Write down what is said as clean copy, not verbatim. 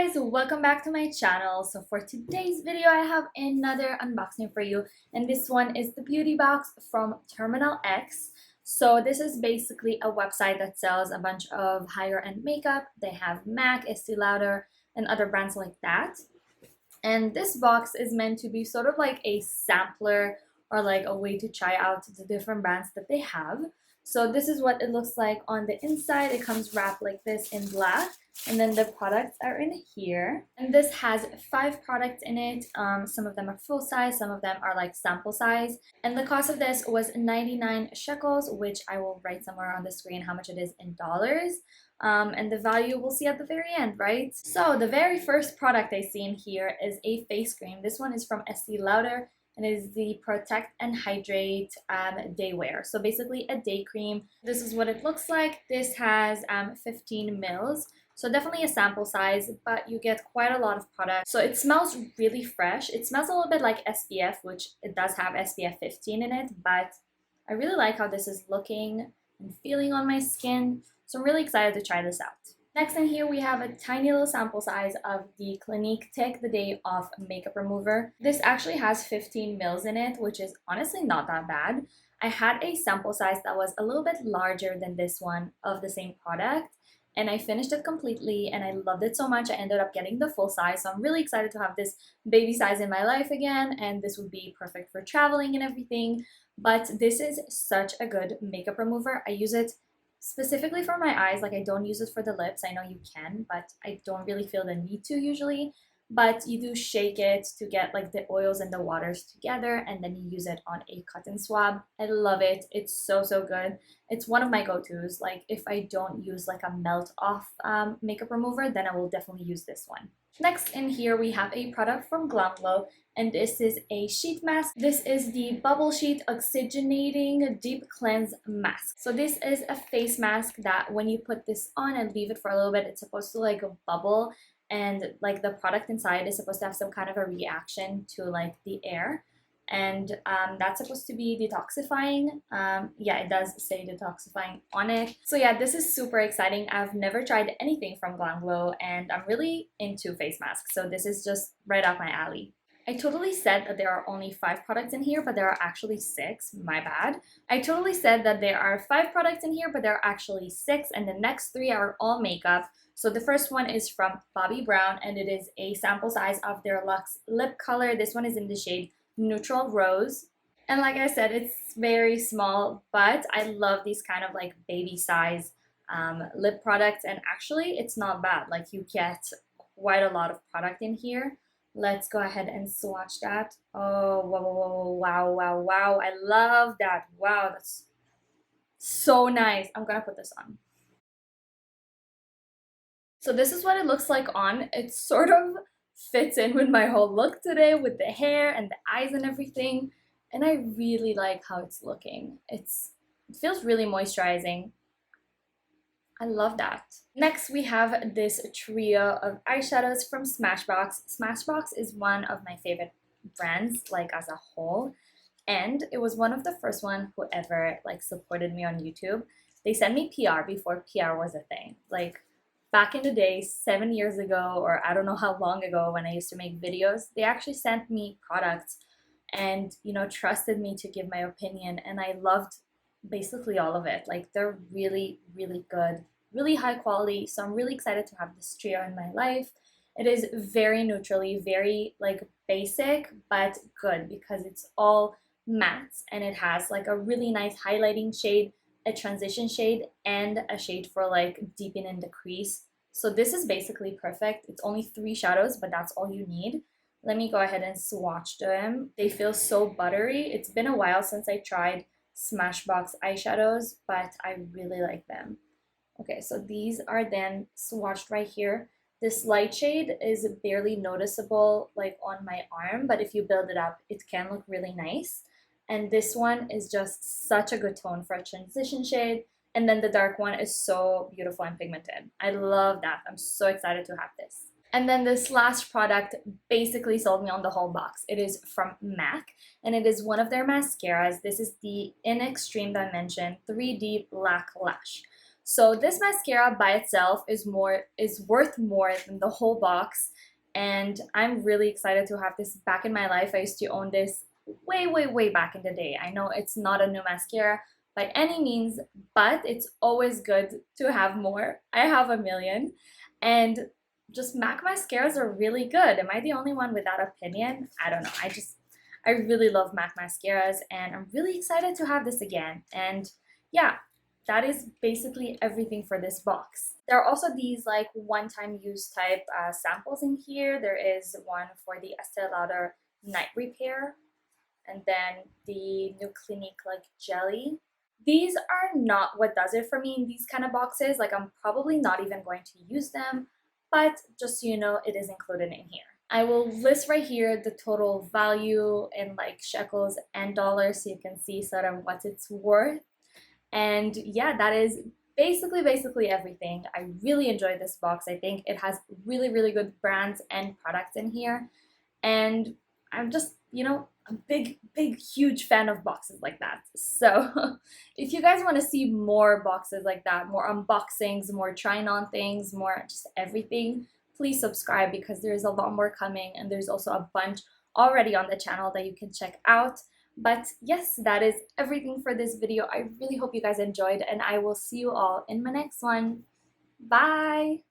guys, welcome back to my channel. So for today's video I have another unboxing for you, and this one is the beauty box from Terminal X. So this is basically a website that sells a bunch of higher end makeup. They have MAC, Estee Lauder, and other brands like that. And this box is meant to be sort of like a sampler or like a way to try out the different brands that they have. So this is what it looks like on the inside. It comes wrapped like this in black, and then the products are in here. And this has 5 products in it. Some of them are full size, some of them are like sample size. And the cost of this was 99 shekels, which I will write somewhere on the screen how much it is in dollars. And the value we'll see at the very end, right? So the very first product I see in here is a face cream. This one is from Estee Lauder, and it is the Protect and Hydrate Day Wear. So basically a day cream. This is what it looks like. This has 15 mils. So definitely a sample size, but you get quite a lot of product. So it smells really fresh. It smells a little bit like SPF, which it does have SPF 15 in it, but I really like how this is looking and feeling on my skin. So I'm really excited to try this out. Next in here we have a tiny little sample size of the Clinique Take the Day Off Makeup Remover. This actually has 15 mils in it, which is honestly not that bad. I had a sample size that was a little bit larger than this one of the same product, and I finished it completely and I loved it so much I ended up getting the full size. So I'm really excited to have this baby size in my life again, and this would be perfect for traveling and everything. But this is such a good makeup remover. I use it specifically for my eyes. Like, I don't use it for the lips. I know you can, but I don't really feel the need to usually. But you do shake it to get like the oils and the waters together, and then you use it on a cotton swab. I love it. It's so good. It's one of my go-tos. Like, if I don't use like a melt off makeup remover, then I will definitely use this one. Next in here we have a product from Glow, and this is a sheet mask. This is the Bubble Sheet Oxygenating Deep Cleanse Mask. So this is a face mask that when you put this on and leave it for a little bit, it's supposed to like bubble, and like the product inside is supposed to have some kind of a reaction to like the air, and that's supposed to be detoxifying. Yeah, it does say detoxifying on it. So yeah, this is super exciting. I've never tried anything from Glow, and I'm really into face masks, so this is just right up my alley. I totally said that there are only 5 products in here, but there are actually 6. My bad. I totally said that there are 5 products in here, but there are actually 6, and the next 3 are all makeup. So the first one is from Bobbi Brown, and it is a sample size of their Luxe Lip Color. This one is in the shade Neutral Rose. And like I said, it's very small, but I love these kind of like baby size lip products, and actually it's not bad. Like, you get quite a lot of product in here. Let's go ahead and swatch that. Oh, wow. I love that. Wow, that's so nice. I'm gonna put this on. So this is what it looks like on. It sort of fits in with my whole look today with the hair and the eyes and everything. And I really like how it's looking. It feels really moisturizing. I love that. Next, we have this trio of eyeshadows from Smashbox. Smashbox is one of my favorite brands, like as a whole, and it was one of the first one who ever like supported me on YouTube. They sent me PR before PR was a thing. Like, back in the day, 7 years ago, or I don't know how long ago, when I used to make videos, they actually sent me products and, you know, trusted me to give my opinion, and I loved basically all of it. Like, they're really good, really high quality. So I'm really excited to have this trio in my life. It is very neutrally, very like basic, but good, because it's all mattes, and it has like a really nice highlighting shade, a transition shade, and a shade for like deepen in the crease. So this is basically perfect. It's only 3 shadows, but that's all you need. Let me go ahead and swatch them. They feel so buttery. It's been a while since I tried Smashbox eyeshadows, but I really like them. Okay, so these are then swatched right here. This light shade is barely noticeable like on my arm, but if you build it up, it can look really nice. And this one is just such a good tone for a transition shade. And then the dark one is so beautiful and pigmented. I love that. I'm so excited to have this. And then this last product basically sold me on the whole box. It is from MAC, and it is one of their mascaras. This is the In Extreme Dimension 3D Black Lash. So this mascara by itself is worth more than the whole box, and I'm really excited to have this back in my life. I used to own this way back in the day. I know it's not a new mascara by any means, but it's always good to have more. I have a million, and just MAC mascaras are really good. Am I the only one with that opinion? I don't know. I really love MAC mascaras, and I'm really excited to have this again. And yeah, that is basically everything for this box. There are also these like one-time use type samples in here. There is one for the Estee Lauder Night Repair, and then the New Clinique like jelly. These are not what does it for me in these kind of boxes. Like, I'm probably not even going to use them, but just so you know, it is included in here. I will list right here the total value in like shekels and dollars so you can see sort of what it's worth. And yeah, that is basically everything. I really enjoyed this box. I think it has really good brands and products in here. And I'm just, you know, a big, huge fan of boxes like that. So if you guys want to see more boxes like that, more unboxings, more trying on things, more just everything, please subscribe because there's a lot more coming, and there's also a bunch already on the channel that you can check out. But yes, that is everything for this video. I really hope you guys enjoyed, and I will see you all in my next one. Bye!